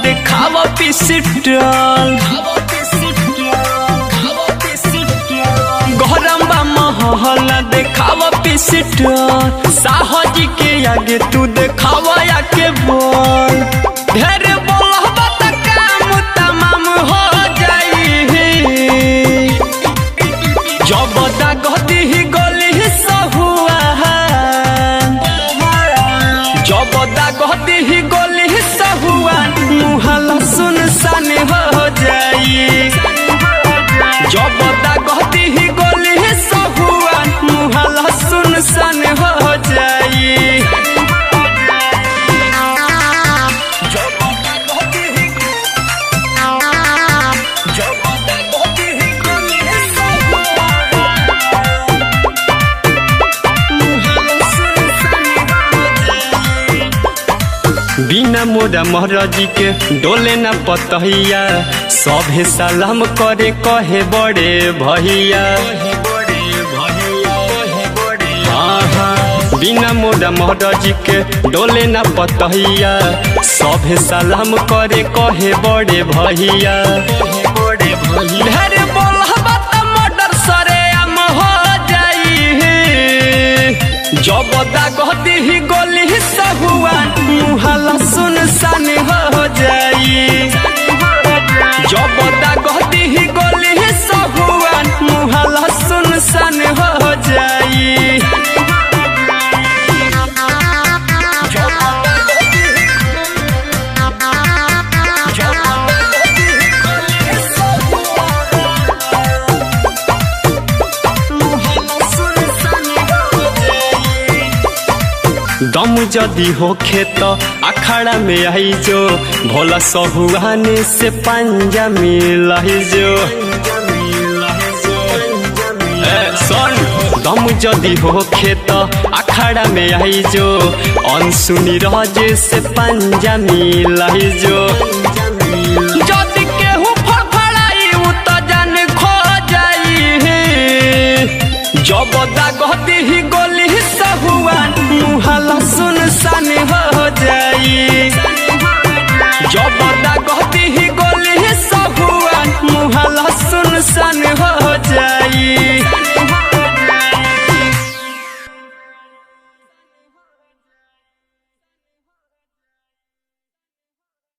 देखावा पिस्टल गरम बा महला देखावा पिस्टल साहजी के आगे तू देखावा या के बोल ढेर बोलबा त काम तमाम हो जाई जब दागती ही गली सहुआ जब दागती ही गली सहुआ मुहला सुनसान हो जाई जब दागती ही गली सहुआ मुहला सुनसान हो जाई बिना मोरा महराजी के डोले न पतहिया सभे सलाम करे कहे बड़े भैया बिना मोरा महराजी के डोले न पतहिया सभे सलाम करे कहे बड़े भैया ढेर बोलबा त मर्डर सरेआम हो जाई जब दागती ही गली सहुआ मुहला सुनसान हो जाई जब दागती ही गली सहुआ मुहला सुनसान हो जाई दम जदी होखे तो अखाड़ा में आई जो भोला सहुआने से पंजा मिलाई जो दम जदी होखे तो अखाड़ा में आई जो अनसुनी राजे से पंजा मिलाई जो जदी केहू फड़फड़ाई उ तो जान खो जाई जब दागती ही